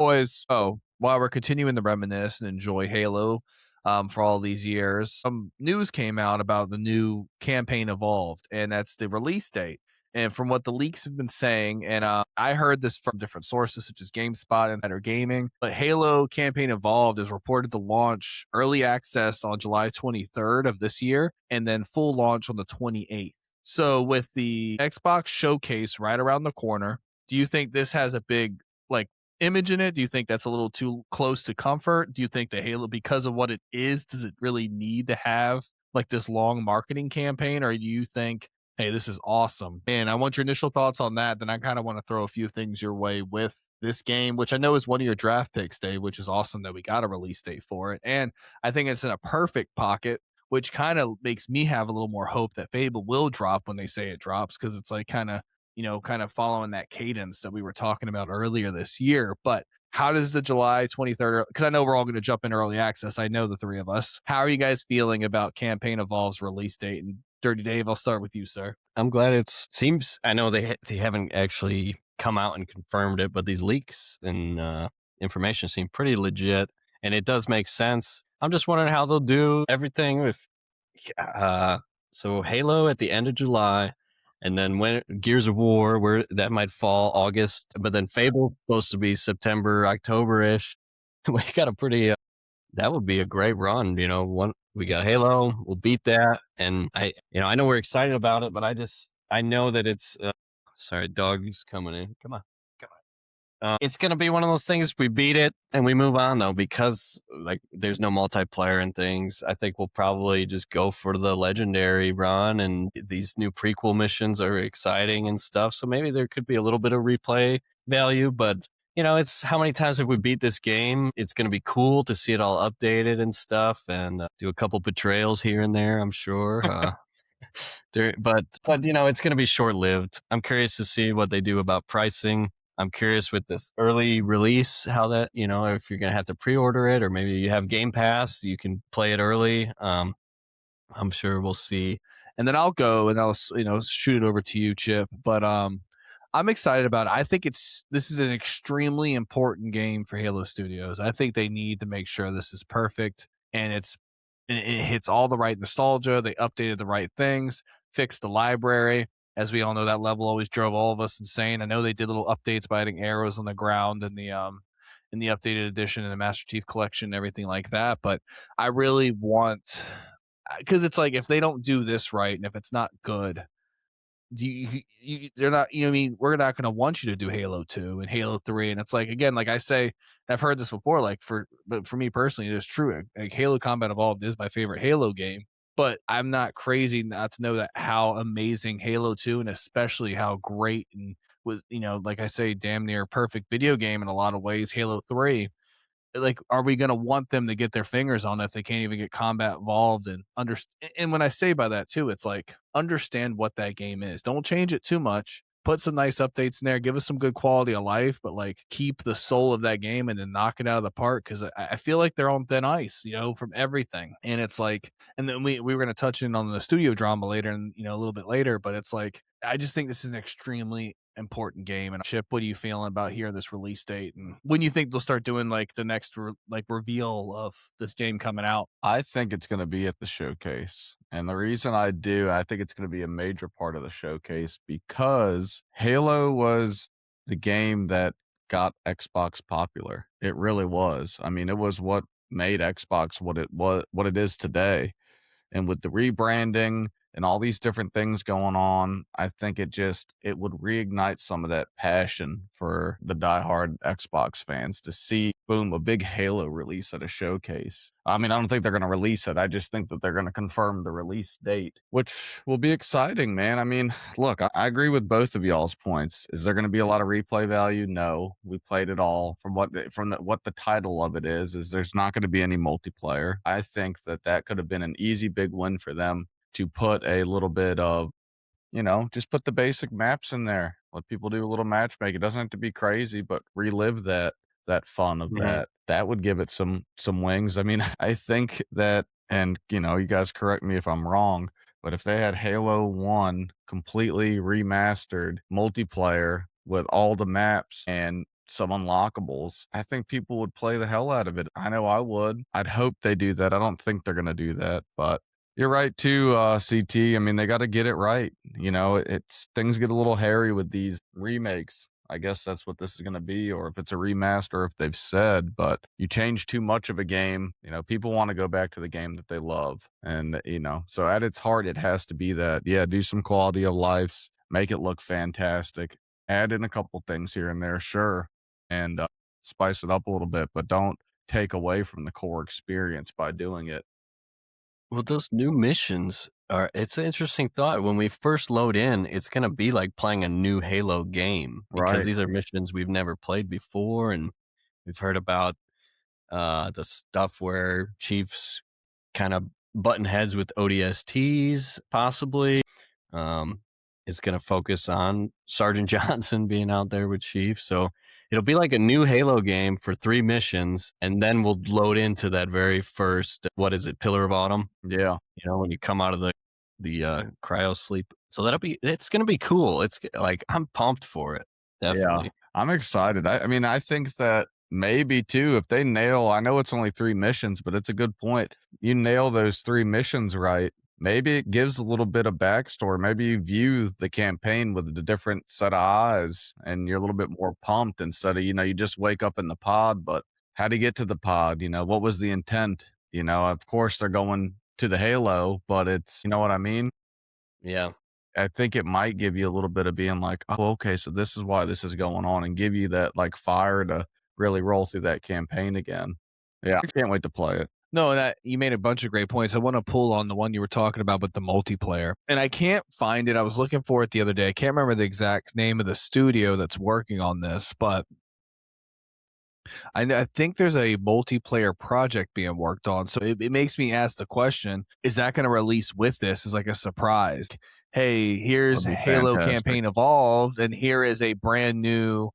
Boys, while we're continuing to reminisce and enjoy Halo for all these years, some news came out about the new campaign Evolved, and that's the release date. And from what the leaks have been saying, and I heard this from different sources such as GameSpot and Better Gaming, but Halo Campaign Evolved is reported to launch early access on July 23rd of this year, and then full launch on the 28th. So, with the Xbox showcase right around the corner, do you think this has a big like image in it? Do you think that's a little too close to comfort? Do you think the Halo, because of what it is, does it really need to have like this long marketing campaign? Or do you think, hey, this is awesome? And I want your initial thoughts on that. Then I kind of want to throw a few things your way with this game, which I know is one of your draft picks, Dave, which is awesome that we got a release date for it. And I think it's in a perfect pocket, which kind of makes me have a little more hope that Fable will drop when they say it drops, because it's like kind of following that cadence that we were talking about earlier this year. But how does the July 23rd, because I know we're all going to jump in early access. I know the three of us. How are you guys feeling about Campaign Evolve's release date? And Dirty Dave, I'll start with you, sir. I'm glad it seems. I know they haven't actually come out and confirmed it, but these leaks and information seem pretty legit, and it does make sense. I'm just wondering how they'll do everything with. So Halo at the end of July, and then when Gears of War, where that might fall August, but then Fable supposed to be September, October-ish. We got a pretty that would be a great run. One we got Halo, we'll beat that, and I know we're excited about it, but I know that it's. Sorry, dog's coming in. Come on, come on. It's gonna be one of those things. We beat it and we move on though, because like there's no multiplayer and things. I think we'll probably just go for the legendary run, and these new prequel missions are exciting and stuff. So maybe there could be a little bit of replay value, but it's how many times have we beat this game? It's going to be cool to see it all updated and stuff, and do a couple betrayals here and there, I'm sure. But it's going to be short lived. I'm curious to see what they do about pricing. I'm curious with this early release, how that, if you're going to have to pre-order it, or maybe you have Game Pass, you can play it early. I'm sure we'll see. And then I'll go and I'll shoot it over to you, Chip. But I'm excited about it. I think this is an extremely important game for Halo Studios. I think they need to make sure this is perfect, and it hits all the right nostalgia. They updated the right things, fixed the library. As we all know, that level always drove all of us insane. I know they did little updates by adding arrows on the ground in the updated edition and the Master Chief Collection and everything like that. But I really want, because it's like if they don't do this right and if it's not good, they're not, I mean, we're not going to want you to do Halo 2 and Halo 3. And it's like, again, like I say, I've heard this before, but for me personally, it is true. Like Halo Combat Evolved is my favorite Halo game, but I'm not crazy not to know that how amazing Halo 2 and especially how great and was, like I say, damn near perfect video game in a lot of ways, Halo 3. Like, are we going to want them to get their fingers on it if they can't even get combat involved and understand? And when I say by that too, it's like understand what that game is. Don't change it too much. Put some nice updates in there. Give us some good quality of life, but like keep the soul of that game and then knock it out of the park. Because I feel like they're on thin ice, from everything. And it's like, and then we were going to touch in on the studio drama later, and a little bit later. But it's like I just think this is an extremely important game. And Chip, what are you feeling about here this release date, and when you think they'll start doing like the next reveal of this game coming out? I think it's going to be at the showcase. And the reason I think it's going to be a major part of the showcase because Halo was the game that got Xbox popular. It really was. I mean, it was what made Xbox what it is today. And with the rebranding and all these different things going on, I think it would reignite some of that passion for the diehard Xbox fans to see, boom, a big Halo release at a showcase. I mean, I don't think they're going to release it. I just think that they're going to confirm the release date, which will be exciting, man. I mean, look, I agree with both of y'all's points. Is there going to be a lot of replay value? No, we played it all. What the title of it is there's not going to be any multiplayer. I think that could have been an easy big win for them to put a little bit of, just put the basic maps in there. Let people do a little matchmaking. It doesn't have to be crazy, but relive that fun of that. That would give it some wings. I mean, I think that, and you guys correct me if I'm wrong, but if they had Halo 1 completely remastered multiplayer with all the maps and some unlockables, I think people would play the hell out of it. I know I would. I'd hope they do that. I don't think they're going to do that, but you're right too, CT. I mean, they got to get it right. You know, it's things get a little hairy with these remakes. I guess that's what this is going to be, or if it's a remaster, if they've said, but you change too much of a game, you know, people want to go back to the game that they love. And, you know, so at its heart, it has to be that, yeah, do some quality of life, make it look fantastic, add in a couple things here and there, sure, and spice it up a little bit, but don't take away from the core experience by doing it. Well, those new missions it's an interesting thought. When we first load in, it's going to be like playing a new Halo game because Right. these are missions we've never played before. And we've heard about the stuff where Chiefs kind of button heads with ODSTs, possibly. It's going to focus on Sergeant Johnson being out there with Chief. So it'll be like a new Halo game for 3 missions, and then we'll load into that very first, what is it, Pillar of Autumn? Yeah. You know, when you come out of the cryo sleep. So it's going to be cool. It's like, I'm pumped for it. Definitely. Yeah. I'm excited. I mean, I think that maybe too, if they nail, I know it's only 3 missions, but it's a good point. You nail those 3 missions right. Maybe it gives a little bit of backstory. Maybe you view the campaign with a different set of eyes and you're a little bit more pumped instead of, you know, you just wake up in the pod, but how to get to the pod? You know, what was the intent? You know, of course they're going to the Halo, but it's, you know what I mean? Yeah. I think it might give you a little bit of being like, oh, okay, so this is why this is going on, and give you that like fire to really roll through that campaign again. Yeah, I can't wait to play it. No, and you made a bunch of great points. I want to pull on the one you were talking about with the multiplayer, and I can't find it. I was looking for it the other day. I can't remember the exact name of the studio that's working on this, but I think there's a multiplayer project being worked on. So it makes me ask the question: is that going to release with this as like a surprise? Hey, here's That'd be Halo fantastic. Campaign Evolved, and here is a brand new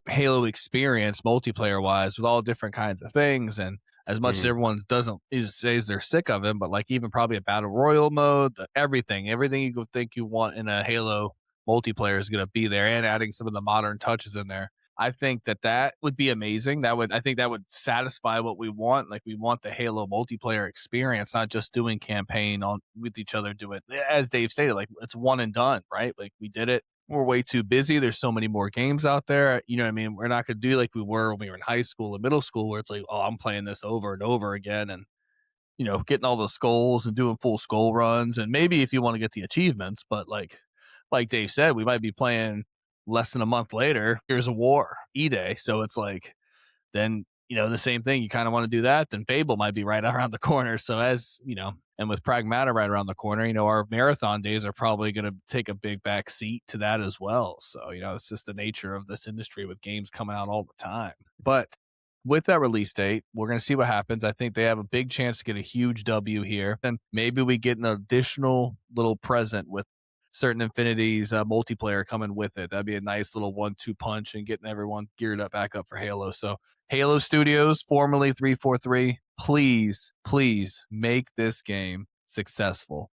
Halo experience multiplayer wise with all different kinds of things. And as much as Mhm. everyone doesn't says they're sick of them, but like even probably a battle royal mode, everything you could think you want in a Halo multiplayer is going to be there, and adding some of the modern touches in there. I think that would be amazing. I think that would satisfy what we want. Like we want the Halo multiplayer experience, not just doing campaign on with each other. Do it as Dave stated, like it's one and done, right? Like we did it. We're way too busy. There's so many more games out there. You know what I mean? We're not gonna do like we were when we were in high school and middle school, where it's like, oh, I'm playing this over and over again, and you know, getting all the skulls and doing full skull runs, and maybe if you want to get the achievements, but like Dave said, we might be playing less than a month later. Here's a war, E-Day. So it's like, then, you know, the same thing. You kind of want to do that. Then Fable might be right around the corner. So as, you know, and with Pragmata right around the corner, you know, our marathon days are probably going to take a big back seat to that as well. So, you know, it's just the nature of this industry with games coming out all the time. But with that release date, we're going to see what happens. I think they have a big chance to get a huge W here. And maybe we get an additional little present with certain Infinity's multiplayer coming with it. That'd be a nice little 1-2 punch and getting everyone geared up back up for Halo. So Halo Studios, formerly 343, please make this game successful.